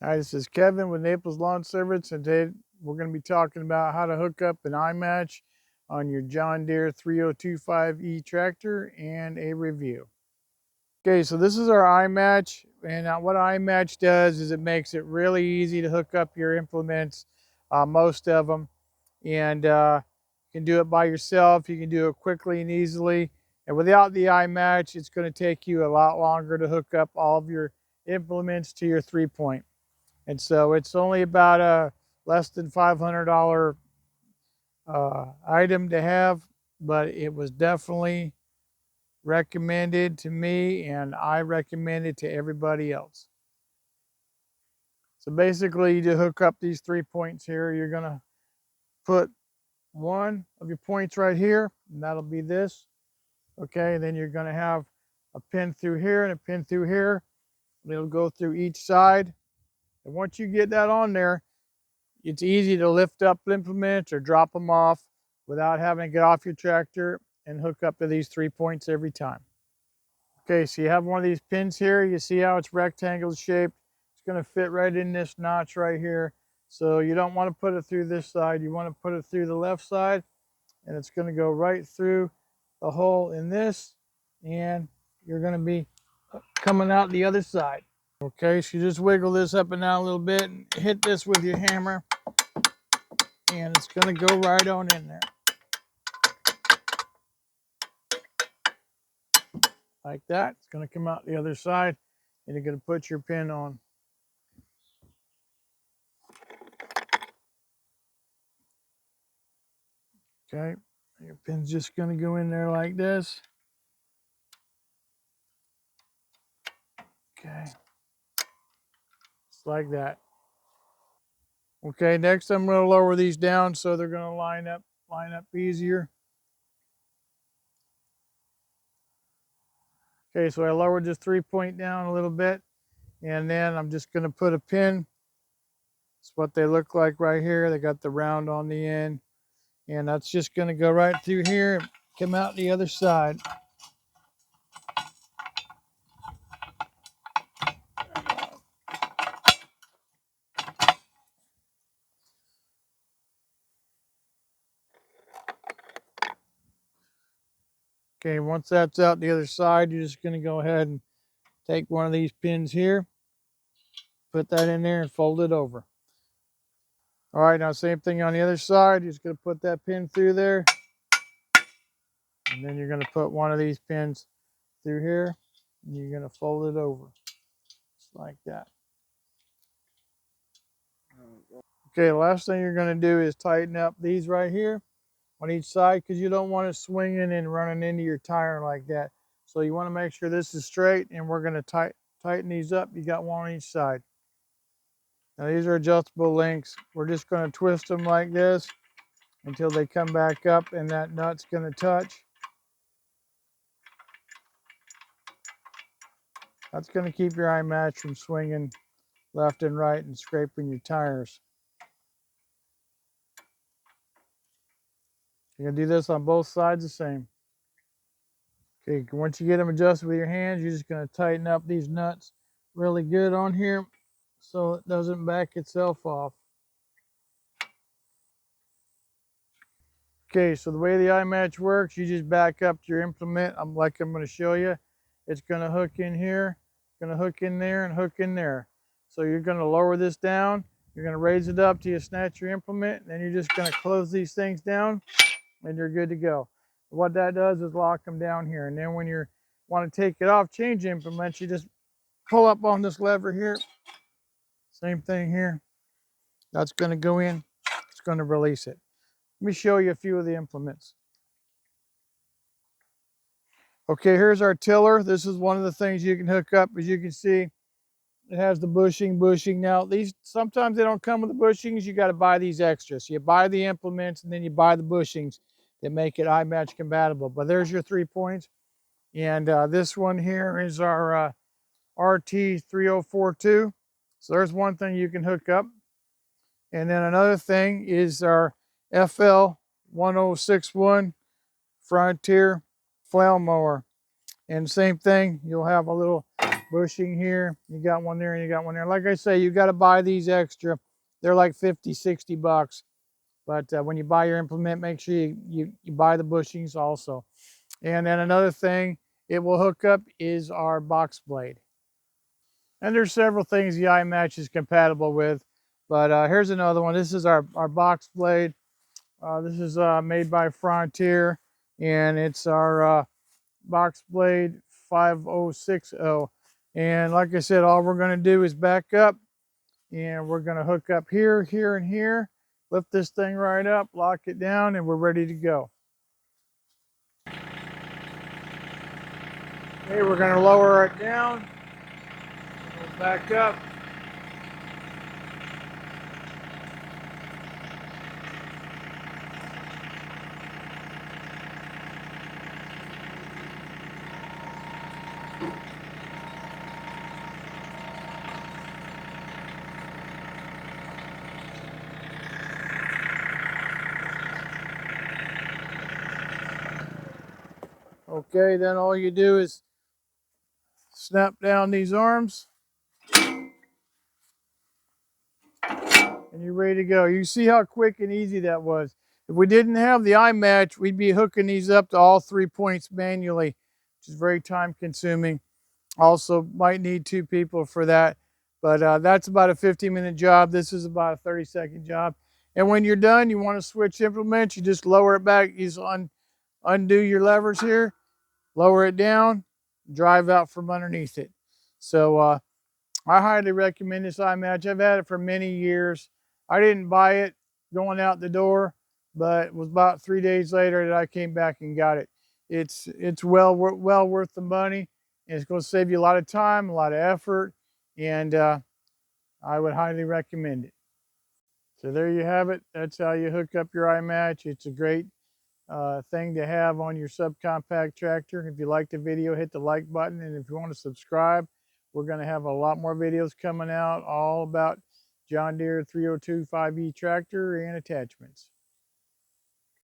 Hi, this is Kevin with Naples Lawn Service, and today we're going to be talking about how to hook up an I Match on your John Deere 3025E tractor and a review. Okay, so this is our I Match, and what I Match does is it makes it really easy to hook up your implements, most of them, and you can do it by yourself. You can do it quickly and easily, and without the I Match, it's going to take you a lot longer to hook up all of your implements to your 3-point. And so it's only about a less than $500 item to have, but it was definitely recommended to me, and I recommend it to everybody else. So basically, you hook up these 3 points here. You're going to put one of your points right here, and that'll be this. Okay, and then you're going to have a pin through here and a pin through here. It'll go through each side. And once you get that on there, it's easy to lift up implements or drop them off without having to get off your tractor and hook up to these 3 points every time. Okay, so you have one of these pins here. You see how it's rectangle shaped. It's going to fit right in this notch right here. So you don't want to put it through this side. You want to put it through the left side, and it's going to go right through the hole in this, and you're going to be coming out the other side. Okay, so you just wiggle this up and down a little bit and hit this with your hammer, and it's going to go right on in there. Like that. It's going to come out the other side, and you're going to put your pin on. Okay, your pin's just going to go in there like this. Okay, just like that. Okay, next I'm going to lower these down so they're going to line up easier. Okay, so I lowered this 3-point down a little bit, and then I'm just going to put a pin. It's what they look like right here. They got the round on the end, and that's just going to go right through here and come out the other side. Okay, once that's out the other side, you're just going to go ahead and take one of these pins here, put that in there, and fold it over. All right, now same thing on the other side. You're just going to put that pin through there, and then you're going to put one of these pins through here, and you're going to fold it over, just like that. Okay, the last thing you're going to do is tighten up these right here on each side, because you don't want it swinging and running into your tire like that. So you want to make sure this is straight, and we're going to tighten these up. You got one on each side. Now these are adjustable links. We're just going to twist them like this until they come back up and that nut's going to touch. That's going to keep your I Match from swinging left and right and scraping your tires. You're going to do this on both sides the same. Okay, once you get them adjusted with your hands, you're just going to tighten up these nuts really good on here so it doesn't back itself off. Okay, so the way the I Match works, you just back up your implement. I'm going to show you. It's going to hook in here, going to hook in there, and hook in there. So you're going to lower this down. You're going to raise it up till you snatch your implement, and then you're just going to close these things down, and you're good to go. What that does is lock them down here, and then when you want to take it off, change implements, you just pull up on this lever here. Same thing here. That's going to go in. It's going to release it. Let me show you a few of the implements. Okay, here's our tiller. This is one of the things you can hook up. As you can see, it has the bushing. Now, these sometimes they don't come with the bushings. You got to buy these extras. So you buy the implements and then you buy the bushings that make it I Match compatible. But there's your 3 points. And this one here is our RT3042. So there's one thing you can hook up. And then another thing is our FL1061 Frontier flail mower. And same thing, you'll have a little bushing here. You got one there and you got one there. Like I say, you got to buy these extra. They're like 50, 60 bucks. But when you buy your implement, make sure you buy the bushings also. And then another thing it will hook up is our box blade. And there's several things the I Match is compatible with. But here's another one. This is our box blade. This is made by Frontier. And it's our box blade 5060. And like I said, all we're going to do is back up. And we're going to hook up here, here, and here. Lift this thing right up, lock it down, and we're ready to go. Okay, we're going to lower it down. We'll back up. Okay, then all you do is snap down these arms. And you're ready to go. You see how quick and easy that was. If we didn't have the I Match, we'd be hooking these up to all 3 points manually, which is very time consuming. Also might need 2 people for that, but that's about a 15-minute job. This is about a 30-second job. And when you're done, you want to switch implements, you just lower it back. You just undo your levers here, lower it down, drive out from underneath it. So I highly recommend this I Match. I've had it for many years. I didn't buy it going out the door, but it was about 3 days later that I came back and got it. It's well worth the money, and it's going to save you a lot of time, a lot of effort, and I would highly recommend it. So there you have it. That's how you hook up your I Match. It's a great thing to have on your subcompact tractor. If you like the video, hit the like button, and if you want to subscribe, we're going to have a lot more videos coming out all about John Deere 302 5E tractor and attachments.